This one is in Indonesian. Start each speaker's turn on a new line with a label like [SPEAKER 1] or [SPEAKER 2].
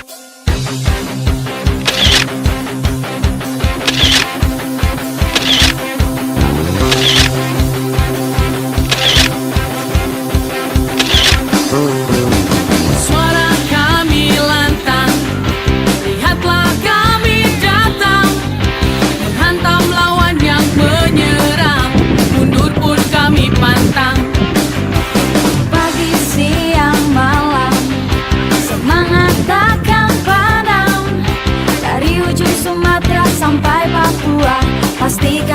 [SPEAKER 1] Suara kami lantang, lihatlah kami datang, menghantam lawan yang menyerang, mundur pun kami pantang.
[SPEAKER 2] Pagi, siang, malam, semangat takkan padam. Dari ujung Sumatera sampai Papua, pastikan